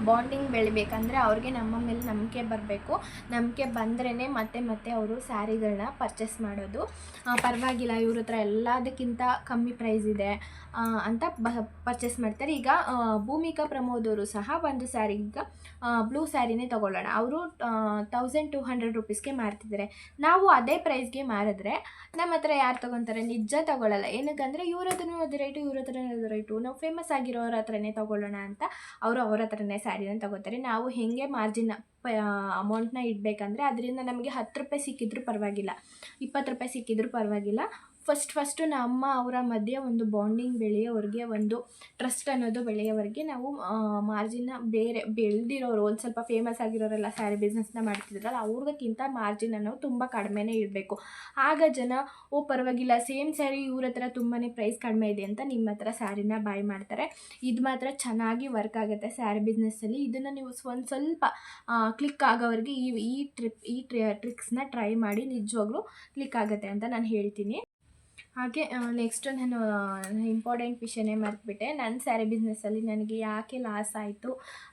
ಬಾಂಡಿಂಗ್ ಬೆಳಿಬೇಕಂದ್ರೆ ಅವ್ರಿಗೆ ನಮ್ಮ ಮೇಲೆ ನಂಬಿಕೆ ಬರಬೇಕು. ನಂಬಿಕೆ ಬಂದ್ರೇ ಮತ್ತೆ ಅವರು ಸ್ಯಾರಿಗಳನ್ನ ಪರ್ಚೇಸ್ ಮಾಡೋದು. ಪರವಾಗಿಲ್ಲ, ಇವ್ರ ಹತ್ರ ಎಲ್ಲದಕ್ಕಿಂತ ಕಮ್ಮಿ ಪ್ರೈಸ್ ಇದೆ ಅಂತ ಪರ್ಚೇಸ್ ಮಾಡ್ತಾರೆ. ಈಗ ಭೂಮಿಕಾ ಪ್ರಮೋದವರು ಸಹ ಒಂದು ಸ್ಯಾರಿ, ಈಗ ಬ್ಲೂ ಸ್ಯಾರಿನೇ ತೊಗೊಳ್ಳೋಣ, ಅವರು 1200 ರುಪೀಸ್ಗೆ ಮಾರ್ತಿದ್ದಾರೆ. ನಾವು ಅದೇ ಪ್ರೈಸ್ಗೆ ಮಾರಿದ್ರೆ ನಮ್ಮ ಹತ್ರ ಯಾರು ತೊಗೊತಾರೆ? ನಿಜ ತೊಗೊಳ್ಳಲ್ಲ. ಏನಕ್ಕಂದರೆ ಇವ್ರ ಹತ್ರನೂ ಅದು ರೇಟು, ಇವ್ರ ಹತ್ರನೂ ಅದು ರೇಟು, ನಾವು ಫೇಮಸ್ ಆಗಿರೋರ ಹತ್ರನೇ ತೊಗೊಳ್ಳೋಣ ಅಂತ ಅವ್ರ ಹತ್ರನೇ ಸ್ಯಾರಿನ ತೊಗೋತಾರೆ. ನಾವು ಹೇಗೆ ಮಾರ್ಜಿನ್ ಅಮೌಂಟ್ನ ಇಡಬೇಕಂದ್ರೆ, ಅದರಿಂದ ನಮಗೆ 10 ರೂಪಾಯಿ ಸಿಕ್ಕಿದ್ರೂ ಪರವಾಗಿಲ್ಲ, 20 ರೂಪಾಯಿ ಸಿಕ್ಕಿದ್ರೂ ಪರವಾಗಿಲ್ಲ. ಫಸ್ಟು ನಮ್ಮ ಅವರ ಮಧ್ಯೆ ಒಂದು ಬಾಂಡಿಂಗ್ ಬೆಳೆಯೋವರೆಗೆ, ಒಂದು ಟ್ರಸ್ಟ್ ಅನ್ನೋದು ಬೆಳೆಯೋವರೆಗೆ ನಾವು ಮಾರ್ಜಿನ್ನ ಬೇರೆ ಬೆಳೆದಿರೋರು, ಒಂದು ಸ್ವಲ್ಪ ಫೇಮಸ್ ಆಗಿರೋರೆಲ್ಲ ಸ್ಯಾರಿ ಬಿಸ್ನೆಸ್ನ ಮಾಡ್ತಿದ್ರಲ್ಲ ಅವ್ರಿಗಿಂತ ಮಾರ್ಜಿನ್ ಅನ್ನೋದು ತುಂಬ ಕಡಿಮೆನೇ ಇಡಬೇಕು. ಆಗ ಜನ ಪರವಾಗಿಲ್ಲ, ಸೇಮ್ ಸ್ಯಾರಿ ಇವ್ರ ಹತ್ರ ತುಂಬಾ ಪ್ರೈಸ್ ಕಡಿಮೆ ಇದೆ ಅಂತ ನಿಮ್ಮ ಹತ್ರ ಸ್ಯಾರಿನ ಬೈ ಮಾಡ್ತಾರೆ. ಇದು ಮಾತ್ರ ಚೆನ್ನಾಗಿ ವರ್ಕ್ ಆಗುತ್ತೆ ಸ್ಯಾರಿ ಬಿಸ್ನೆಸ್ಸಲ್ಲಿ. ಇದನ್ನು ನೀವು ಒಂದು ಸ್ವಲ್ಪ ಕ್ಲಿಕ್ ಆಗೋವರೆಗೆ ಈ ಟ್ರಿಕ್ಸ್ನ ಟ್ರೈ ಮಾಡಿ, ನಿಜವಾಗ್ಲೂ ಕ್ಲಿಕ್ ಆಗುತ್ತೆ ಅಂತ ನಾನು ಹೇಳ್ತೀನಿ. ಹಾಗೆ ನೆಕ್ಸ್ಟು ನಾನು ಇಂಪಾರ್ಟೆಂಟ್ ವಿಷಯನೇ ಮರೆತುಬಿಟ್ಟೆ. ನನ್ನ ಸ್ಯಾರಿ ಬಿಸ್ನೆಸ್ಸಲ್ಲಿ ನನಗೆ ಯಾಕೆ ಲಾಸ್ ಆಯಿತು,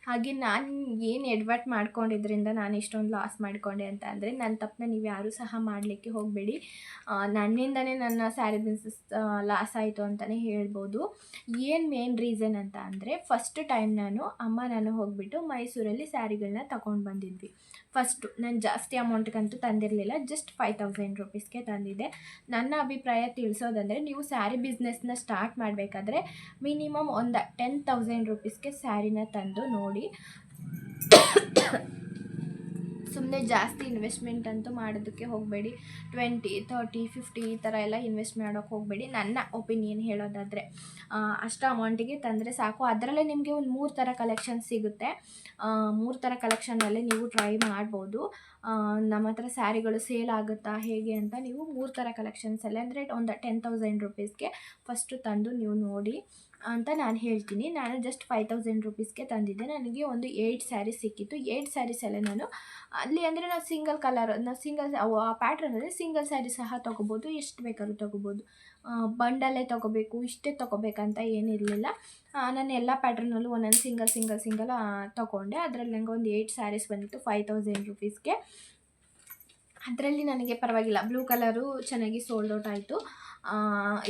ಹಾಗೆ ನಾನು ಏನು ಎಡವಟ್ಟು ಮಾಡ್ಕೊಂಡಿದ್ರಿಂದ ನಾನು ಇಷ್ಟೊಂದು ಲಾಸ್ ಮಾಡಿಕೊಂಡೆ ಅಂತ ಅಂದರೆ, ನನ್ನ ತಪ್ಪನ್ನ ನೀವು ಯಾರೂ ಸಹ ಮಾಡಲಿಕ್ಕೆ ಹೋಗಬೇಡಿ. ನನ್ನಿಂದನೇ ನನ್ನ ಸ್ಯಾರಿ ಬಿಸ್ನೆಸ್ ಲಾಸ್ ಆಯಿತು ಅಂತಲೇ ಹೇಳ್ಬೋದು. ಏನು ಮೇನ್ ರೀಸನ್ ಅಂತ ಅಂದರೆ, ಫಸ್ಟ್ ಟೈಮ್ ನಾನು ಹೋಗಿಬಿಟ್ಟು ಮೈಸೂರಲ್ಲಿ ಸ್ಯಾರಿಗಳನ್ನ ತಗೊಂಡು ಬಂದಿದ್ವಿ. ಫಸ್ಟು ನಾನು ಜಾಸ್ತಿ ಅಮೌಂಟ್ಗಂತೂ ತಂದಿರಲಿಲ್ಲ, ಜಸ್ಟ್ 5000 ರುಪೀಸ್ಗೆ ತಂದಿದ್ದೆ. ನನ್ನ ಅಭಿಪ್ರಾಯ ತಿಳಿಸೋದಂದರೆ, ನೀವು ಸ್ಯಾರಿ ಬಿಸ್ನೆಸ್ನ ಸ್ಟಾರ್ಟ್ ಮಾಡಬೇಕಾದ್ರೆ ಮಿನಿಮಮ್ ಒಂದು 10,000 ರುಪೀಸ್ಗೆ ಸ್ಯಾರಿನ ತಂದು ನೋಡಿ. ಸುಮ್ಮನೆ ಜಾಸ್ತಿ ಇನ್ವೆಸ್ಟ್ಮೆಂಟ್ ಅಂತೂ ಮಾಡೋದಕ್ಕೆ ಹೋಗಬೇಡಿ. 20, 30, 50 ಈ ಥರ ಎಲ್ಲ ಇನ್ವೆಸ್ಟ್ ಮಾಡೋಕ್ಕೆ ಹೋಗಬೇಡಿ. ನನ್ನ ಒಪಿನಿಯನ್ ಹೇಳೋದಾದರೆ ಅಷ್ಟು ಅಮೌಂಟಿಗೆ ತಂದರೆ ಸಾಕು. ಅದರಲ್ಲೇ ನಿಮಗೆ ಒಂದು 3 ಥರ ಕಲೆಕ್ಷನ್ ಸಿಗುತ್ತೆ. 3 ಥರ ಕಲೆಕ್ಷನಲ್ಲಿ ನೀವು ಟ್ರೈ ಮಾಡ್ಬೋದು. ನಮ್ಮ ಹತ್ರ ಸ್ಯಾರಿಗಳು ಸೇಲ್ ಆಗುತ್ತಾ ಹೇಗೆ ಅಂತ ನೀವು 3 ಥರ ಕಲೆಕ್ಷನ್ಸಲ್ಲೇ, ಅಂದರೆ ಒಂದು 10,000 ರುಪೀಸ್ಗೆ ಫಸ್ಟು ತಂದು ನೀವು ನೋಡಿ ಅಂತ ನಾನು ಹೇಳ್ತೀನಿ. ನಾನು ಜಸ್ಟ್ 5000 ರುಪೀಸ್ಗೆ ತಂದಿದ್ದೆ. ನನಗೆ ಒಂದು 8 ಸ್ಯಾರೀಸ್ ಸಿಕ್ಕಿತ್ತು. 8 ಸ್ಯಾರೀಸಲ್ಲೇ ನಾನು ಅಲ್ಲಿ ಅಂದರೆ ನಾವು ಸಿಂಗಲ್ ಆ ಪ್ಯಾಟ್ರನಲ್ಲಿ ಸಿಂಗಲ್ ಸ್ಯಾರಿ ಸಹ ತೊಗೋಬೋದು, ಎಷ್ಟು ಬೇಕಾದ್ರೂ ತೊಗೋಬೋದು. ಬಂಡಲ್ಲೇ ತೊಗೋಬೇಕು, ಇಷ್ಟೇ ತೊಗೋಬೇಕಂತ ಏನಿರಲಿಲ್ಲ. ನಾನು ಎಲ್ಲ ಪ್ಯಾಟ್ರನಲ್ಲೂ ಒಂದೊಂದು ಸಿಂಗಲ್ ತೊಗೊಂಡೆ. ಅದರಲ್ಲಿ ನನಗೆ ಒಂದು 8 ಸ್ಯಾರೀಸ್ ಬಂದಿತ್ತು 5000 ರುಪೀಸ್ಗೆ. ಅದರಲ್ಲಿ ನನಗೆ ಪರವಾಗಿಲ್ಲ, ಬ್ಲೂ ಕಲರು ಚೆನ್ನಾಗಿ ಸೋಲ್ಡ್ ಔಟ್ ಆಯಿತು.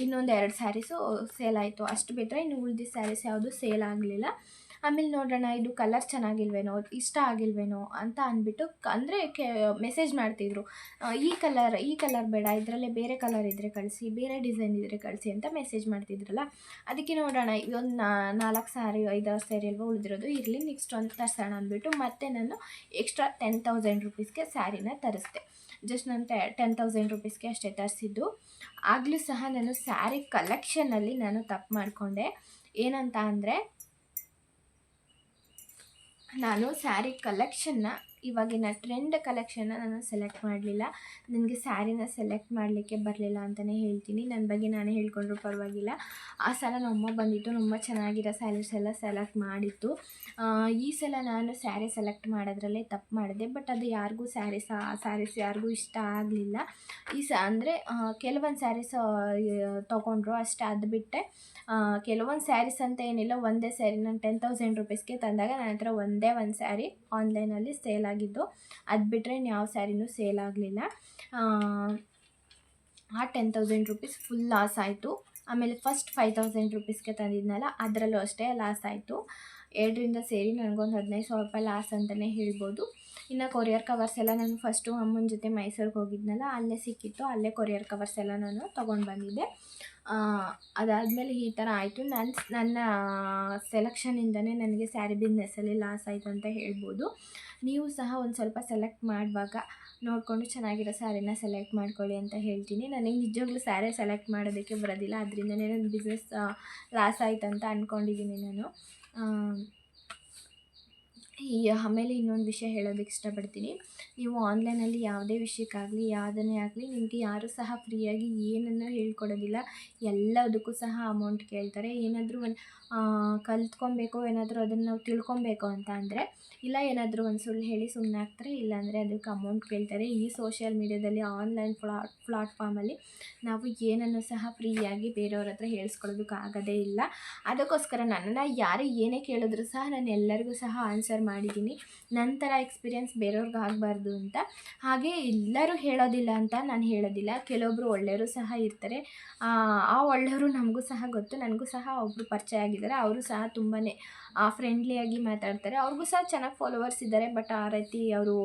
ಇನ್ನೊಂದು 2 ಸ್ಯಾರೀಸು ಸೇಲ್ ಆಯಿತು. ಅಷ್ಟು ಬಿಟ್ಟರೆ ಇನ್ನು ಉಳಿದ ಸ್ಯಾರೀಸ್ ಯಾವುದು ಸೇಲ್ ಆಗಲಿಲ್ಲ. ಆಮೇಲೆ ನೋಡೋಣ, ಇದು ಕಲರ್ ಚೆನ್ನಾಗಿಲ್ವೇನೋ, ಇಷ್ಟ ಆಗಿಲ್ವೇನೋ ಅಂತ ಅಂದ್ಬಿಟ್ಟು ಅಂದರೆ ಮೆಸೇಜ್ ಮಾಡ್ತಿದ್ರು, ಈ ಕಲರ್ ಬೇಡ, ಇದರಲ್ಲೇ ಬೇರೆ ಕಲರ್ ಇದ್ದರೆ ಕಳಿಸಿ, ಬೇರೆ ಡಿಸೈನ್ ಇದ್ದರೆ ಕಳಿಸಿ ಅಂತ ಮೆಸೇಜ್ ಮಾಡ್ತಿದ್ರಲ್ಲ. ಅದಕ್ಕೆ ನೋಡೋಣ, ಇದೊಂದು 4 ಸ್ಯಾರಿ 5 ಸ್ಯಾರಿ ಅಲ್ವಾ ಉಳಿದಿರೋದು, ಇರಲಿ ನೆಕ್ಸ್ಟ್ ಒಂದು ತರಿಸೋಣ ಅಂದ್ಬಿಟ್ಟು ಮತ್ತೆ ನಾನು ಎಕ್ಸ್ಟ್ರಾ 10,000 ರುಪೀಸ್ಗೆ ಸ್ಯಾರಿನ ತರಿಸ್ದೆ. ಜಸ್ಟ್ ನಾನು 10,000 ರುಪೀಸ್ಗೆ ಅಷ್ಟೇ ತರಿಸಿದ್ದು. ಆಗಲೂ ಸಹ ನಾನು ಸ್ಯಾರಿ ಕಲೆಕ್ಷನಲ್ಲಿ ನಾನು ತಪ್ಪು ಮಾಡಿಕೊಂಡೆ. ಏನಂತ ಅಂದರೆ, ನಾನು ಸ್ಯಾರಿ ಕಲೆಕ್ಷನ್ನ, ಇವಾಗಿನ ಟ್ರೆಂಡ್ ಕಲೆಕ್ಷನ್ನ ನಾನು ಸೆಲೆಕ್ಟ್ ಮಾಡಲಿಲ್ಲ. ನನಗೆ ಸ್ಯಾರಿನ ಸೆಲೆಕ್ಟ್ ಮಾಡಲಿಕ್ಕೆ ಬರಲಿಲ್ಲ ಅಂತಲೇ ಹೇಳ್ತೀನಿ. ನನ್ನ ಬಗ್ಗೆ ನಾನೇ ಹೇಳ್ಕೊಂಡ್ರೂ ಪರವಾಗಿಲ್ಲ. ಆ ಸಲ ನಮ್ಮಮ್ಮ ಬಂದಿತ್ತು, ನಮ್ಮ ಚೆನ್ನಾಗಿರೋ ಸ್ಯಾರೀಸ್ ಎಲ್ಲ ಸೆಲೆಕ್ಟ್ ಮಾಡಿತ್ತು. ಈ ಸಲ ನಾನು ಸ್ಯಾರಿ ಸೆಲೆಕ್ಟ್ ಮಾಡೋದ್ರಲ್ಲೇ ತಪ್ಪು ಮಾಡಿದೆ. ಬಟ್ ಅದು ಯಾರಿಗೂ ಸ್ಯಾರೀಸ್ ಯಾರಿಗೂ ಇಷ್ಟ ಆಗಲಿಲ್ಲ. ಅಂದರೆ ಕೆಲವೊಂದು ಸ್ಯಾರೀಸ್ ತೊಗೊಂಡ್ರು ಅಷ್ಟೇ. ಅದು ಬಿಟ್ಟೆ ಕೆಲವೊಂದು ಸ್ಯಾರೀಸ್ ಅಂತ ಏನಿಲ್ಲ, ಒಂದೇ ಸ್ಯಾರಿ ನಾನು 10,000 ರುಪೀಸ್ಗೆ ತಂದಾಗ ನನ್ನ ಹತ್ರ ಒಂದೇ ಒಂದು ಸ್ಯಾರಿ ಆನ್ಲೈನಲ್ಲಿ ಸೇಲ್ ಆಗಿದ್ದು. ಅದು ಬಿಟ್ಟರೆ ಯಾವ ಸ್ಯಾರಿನೂ ಸೇಲ್ ಆಗಲಿಲ್ಲ. ಆ 10,000 ರುಪೀಸ್ ಫುಲ್ ಲಾಸ್ ಆಯಿತು. ಆಮೇಲೆ ಫಸ್ಟ್ 5,000 ರುಪೀಸ್ಗೆ ತಂದಿದ್ನಲ್ಲ ಅದರಲ್ಲೂ ಅಷ್ಟೇ ಲಾಸ್ ಆಯಿತು. ಎರಡರಿಂದ ಸೇರಿ ನನಗೊಂದು 15,000 ರೂಪಾಯಿ ಲಾಸ್ ಅಂತಲೇ ಹೇಳ್ಬೋದು. ಇನ್ನು ಕೊರಿಯರ್ ಕವರ್ಸ್ ಎಲ್ಲ ನಾನು ಫಸ್ಟು ಅಮ್ಮನ ಜೊತೆ ಮೈಸೂರಿಗೆ ಹೋಗಿದ್ನಲ್ಲ ಅಲ್ಲೇ ಸಿಕ್ಕಿತ್ತು, ಅಲ್ಲೇ ಕೊರಿಯರ್ ಕವರ್ಸ್ ಎಲ್ಲ ನಾನು ತೊಗೊಂಡು ಬಂದಿದ್ದೆ. ಅದಾದಮೇಲೆ ಈ ಥರ ಆಯಿತು. ನನ್ನ ಸೆಲೆಕ್ಷನಿಂದನೇ ನನಗೆ ಸ್ಯಾರಿ ಬಿಸ್ನೆಸ್ಸಲ್ಲಿ ಲಾಸ್ ಆಯಿತು ಅಂತ ಹೇಳ್ಬೋದು. ನೀವು ಸಹ ಒಂದು ಸ್ವಲ್ಪ ಸೆಲೆಕ್ಟ್ ಮಾಡುವಾಗ ನೋಡಿಕೊಂಡು ಚೆನ್ನಾಗಿರೋ ಸ್ಯಾರಿನ ಸೆಲೆಕ್ಟ್ ಮಾಡ್ಕೊಳ್ಳಿ ಅಂತ ಹೇಳ್ತೀನಿ. ನನಗೆ ನಿಜವಾಗ್ಲೂ ಸ್ಯಾರಿ ಸೆಲೆಕ್ಟ್ ಮಾಡೋದಕ್ಕೆ ಬರೋದಿಲ್ಲ, ಅದರಿಂದನೇ ನನ್ನ ಬಿಸ್ನೆಸ್ ಲಾಸ್ ಆಯ್ತು ಅಂತ ಅಂದ್ಕೊಂಡಿದ್ದೀನಿ ನಾನು. ಆಮೇಲೆ ಇನ್ನೊಂದು ವಿಷಯ ಹೇಳೋದಕ್ಕೆ ಇಷ್ಟಪಡ್ತೀನಿ. ನೀವು ಆನ್ಲೈನಲ್ಲಿ ಯಾವುದೇ ವಿಷಯಕ್ಕಾಗಲಿ ಯಾವುದನ್ನೇ ಆಗಲಿ ನಿಮಗೆ ಯಾರೂ ಸಹ ಫ್ರೀಯಾಗಿ ಏನನ್ನೂ ಹೇಳ್ಕೊಡೋದಿಲ್ಲ. ಎಲ್ಲದಕ್ಕೂ ಸಹ ಅಮೌಂಟ್ ಕೇಳ್ತಾರೆ. ಏನಾದರೂ ಒಂದು ಕಲ್ತ್ಕೊಬೇಕು, ಏನಾದರೂ ಅದನ್ನು ನಾವು ತಿಳ್ಕೊಬೇಕು ಅಂತ ಅಂದರೆ ಇಲ್ಲ ಏನಾದರೂ ಒಂದು ಸುಳ್ಳು ಹೇಳಿ ಸುಮ್ಮನೆ ಆಗ್ತಾರೆ, ಇಲ್ಲಾಂದರೆ ಅದಕ್ಕೆ ಅಮೌಂಟ್ ಕೇಳ್ತಾರೆ. ಈ ಸೋಷಿಯಲ್ ಮೀಡ್ಯಾದಲ್ಲಿ ಆನ್ಲೈನ್ ಪ್ಲಾಟ್ಫಾರ್ಮಲ್ಲಿ ನಾವು ಏನನ್ನು ಸಹ ಫ್ರೀಯಾಗಿ ಬೇರೆಯವ್ರ ಹತ್ರ ಹೇಳಿಸ್ಕೊಳ್ಳೋದಕ್ಕಾಗೋದೇ ಇಲ್ಲ. ಅದಕ್ಕೋಸ್ಕರ ನನ್ನನ್ನು ಯಾರೇ ಏನೇ ಕೇಳಿದ್ರು ಸಹ ನಾನು ಎಲ್ಲರಿಗೂ ಸಹ ಆನ್ಸರ್ ಮಾಡಿದ್ದೀನಿ. ನನ್ನ ಥರ ಎಕ್ಸ್ಪೀರಿಯೆನ್ಸ್ ಬೇರೆಯವ್ರಿಗೆ ಆಗಬಾರ್ದು ಅಂತ. ಹಾಗೆ ಎಲ್ಲರೂ ಹೇಳೋದಿಲ್ಲ ಅಂತ ನಾನು ಹೇಳೋದಿಲ್ಲ, ಕೆಲವೊಬ್ಬರು ಒಳ್ಳೆಯವರು ಸಹ ಇರ್ತಾರೆ. ಆ ಒಳ್ಳೆಯವರು ನಮಗೂ ಸಹ ಗೊತ್ತು. ನನಗೂ ಸಹ ಒಬ್ಬರು ಪರಿಚಯ ಆಗಿದ್ದಾರೆ. ಅವರು ಸಹ ತುಂಬಾ ಫ್ರೆಂಡ್ಲಿಯಾಗಿ ಮಾತಾಡ್ತಾರೆ. ಅವ್ರಿಗೂ ಸಹ ಚೆನ್ನಾಗಿ ಫಾಲೋವರ್ಸ್ ಇದ್ದಾರೆ. ಬಟ್ ಆ ರೀತಿ ಅವರು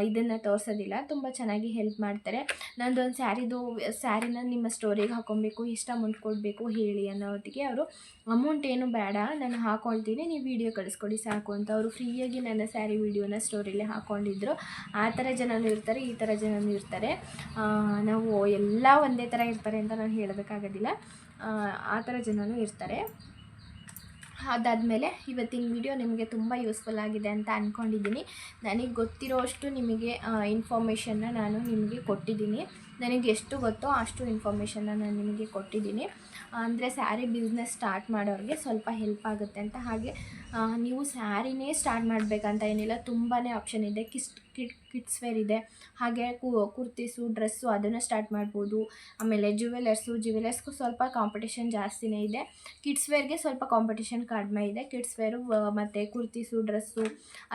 ಇದನ್ನು ತೋರಿಸೋದಿಲ್ಲ. ತುಂಬ ಚೆನ್ನಾಗಿ ಹೆಲ್ಪ್ ಮಾಡ್ತಾರೆ. ನಂದೊಂದು ಸ್ಯಾರಿನ ನಿಮ್ಮ ಸ್ಟೋರಿಗೆ ಹಾಕ್ಕೊಬೇಕು, ಎಷ್ಟು ಅಮೌಂಟ್ ಕೊಡಬೇಕು ಹೇಳಿ ಅನ್ನೋ ಹೊತ್ತಿಗೆ ಅವರು ಅಮೌಂಟ್ ಏನು ಬೇಡ, ನಾನು ಹಾಕ್ಕೊಳ್ತೀನಿ, ನೀವು ವೀಡಿಯೋ ಕಳಿಸ್ಕೊಡಿ ಸಾಕು ಅಂತ ಅವರು ಫ್ರೀಯಾಗಿ ನನ್ನ ಸ್ಯಾರಿ ವೀಡಿಯೋನ ಸ್ಟೋರಿಯಲ್ಲಿ ಹಾಕ್ಕೊಂಡಿದ್ರು. ಆ ಥರ ಜನನೂ ಇರ್ತಾರೆ, ಈ ಥರ ಜನನೂ ಇರ್ತಾರೆ. ನಾವು ಎಲ್ಲ ಒಂದೇ ಥರ ಇರ್ತಾರೆ ಅಂತ ನಾನು ಹೇಳೋದಕ್ಕಾಗೋದಿಲ್ಲ. ಆ ಥರ ಜನನೂ ಇರ್ತಾರೆ. ಅದಾದಮೇಲೆ ಇವತ್ತಿನ ವಿಡಿಯೋ ನಿಮಗೆ ತುಂಬ ಯೂಸ್ಫುಲ್ ಆಗಿದೆ ಅಂತ ಅಂದ್ಕೊಂಡಿದ್ದೀನಿ. ನನಗೆ ಗೊತ್ತಿರೋಷ್ಟು ನಿಮಗೆ ಇನ್ಫಾರ್ಮೇಷನ್ನ ನಾನು ನಿಮಗೆ ಕೊಟ್ಟಿದ್ದೀನಿ. ನನಗೆ ಎಷ್ಟು ಗೊತ್ತೋ ಅಷ್ಟು ಇನ್ಫಾರ್ಮೇಷನ್ನ ನಾನು ನಿಮಗೆ ಕೊಟ್ಟಿದ್ದೀನಿ. ಅಂದರೆ ಸ್ಯಾರಿ ಬಿಸ್ನೆಸ್ ಸ್ಟಾರ್ಟ್ ಮಾಡೋರಿಗೆ ಸ್ವಲ್ಪ ಹೆಲ್ಪ್ ಆಗುತ್ತೆ ಅಂತ. ಹಾಗೆ ನೀವು ಸ್ಯಾರಿನೇ ಸ್ಟಾರ್ಟ್ ಮಾಡಬೇಕಂತ ಏನಿಲ್ಲ, ತುಂಬಾ ಆಪ್ಷನ್ ಇದೆ. ಕಿಡ್ಸ್ ವೇರ್ ಇದೆ, ಹಾಗೆ ಕುರ್ತೀಸು, ಡ್ರೆಸ್ಸು ಅದನ್ನು ಸ್ಟಾರ್ಟ್ ಮಾಡ್ಬೋದು. ಆಮೇಲೆ ಜ್ಯುವೆಲರ್ಸ್ಗೂ ಸ್ವಲ್ಪ ಕಾಂಪಿಟೇಷನ್ ಜಾಸ್ತಿನೇ ಇದೆ. ಕಿಡ್ಸ್ ವೇರ್ಗೆ ಸ್ವಲ್ಪ ಕಾಂಪಿಟೇಷನ್ ಕಡಿಮೆ ಇದೆ. ಕಿಡ್ಸ್ ವೇರು ಮತ್ತು ಕುರ್ತೀಸು, ಡ್ರೆಸ್ಸು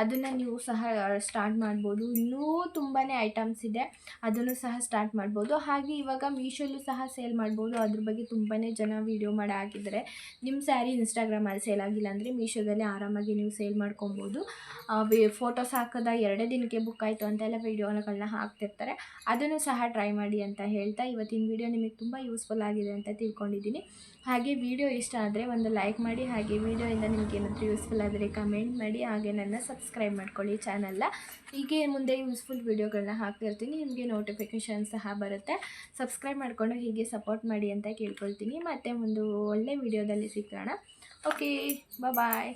ಅದನ್ನು ನೀವು ಸಹ ಸ್ಟಾರ್ಟ್ ಮಾಡ್ಬೋದು. ಇನ್ನೂ ತುಂಬಾ ಐಟಮ್ಸ್ ಇದೆ, ಅದನ್ನು ಸಹ ಸ್ಟಾರ್ಟ್ ಮಾಡ್ಬೋದು. ಹಾಗೆ ಇವಾಗ ಮೀಶೋಲ್ಲೂ ಸಹ ಸೇಲ್ ಮಾಡ್ಬೋದು. ಅದ್ರ ಬಗ್ಗೆ ತುಂಬಾ ಜನ ವೀಡಿಯೋ ಮಾಡಿ ಹಾಕಿದ್ದಾರೆ. ನಿಮ್ಮ ಸ್ಯಾರಿ ಇನ್ಸ್ಟಾಗ್ರಾಮಲ್ಲಿ ಸೇಲ್ ಆಗಿಲ್ಲ ಅಂದರೆ ಮೀಶೋದಲ್ಲಿ ಆರಾಮಾಗಿ ನೀವು ಸೇಲ್ ಮಾಡ್ಕೊಬೋದು. ಫೋಟೋಸ್ ಹಾಕಿದ 2 ದಿನಕ್ಕೆ ಬುಕ್ ಆಯಿತು ಅಂತೆಲ್ಲ ವೀಡಿಯೋಗಳನ್ನ ಹಾಕ್ತಿರ್ತಾರೆ. ಅದನ್ನು ಸಹ ಟ್ರೈ ಮಾಡಿ ಅಂತ ಹೇಳ್ತಾ ಇವತ್ತಿನ ವೀಡಿಯೋ ನಿಮಗೆ ತುಂಬ ಯೂಸ್ಫುಲ್ ಆಗಿದೆ ಅಂತ ತಿಳ್ಕೊಂಡಿದ್ದೀನಿ. ಹಾಗೆ ವಿಡಿಯೋ ಇಷ್ಟ ಆದರೆ ಒಂದು ಲೈಕ್ ಮಾಡಿ. ಹಾಗೆ ವಿಡಿಯೋಯಿಂದ ನಿಮಗೆ ಏನಾದರೂ ಯೂಸ್ಫುಲ್ ಆದರೆ ಕಮೆಂಟ್ ಮಾಡಿ. ಹಾಗೆ ನನ್ನ ಸಬ್ಸ್ಕ್ರೈಬ್ ಮಾಡ್ಕೊಳ್ಳಿ ಚಾನಲ್ನ. ಹೀಗೆ ಮುಂದೆ ಯೂಸ್ಫುಲ್ ವೀಡಿಯೋಗಳನ್ನ ಹಾಕ್ತಿರ್ತೀನಿ, ನಿಮಗೆ ನೋಟಿಫಿಕೇಷನ್ ಸಹ ಬರುತ್ತೆ. ಸಬ್ಸ್ಕ್ರೈಬ್ ಮಾಡಿಕೊಂಡು ಹೀಗೆ ಸಪೋರ್ಟ್ ಮಾಡಿ ಅಂತ ಕೇಳ್ಕೊಳ್ತೀನಿ. ಮತ್ತು ಒಂದು ಒಳ್ಳೆ ವಿಡಿಯೋದಲ್ಲಿ ಸಿಗೋಣ. ಓಕೆ, ಬಾಯ್.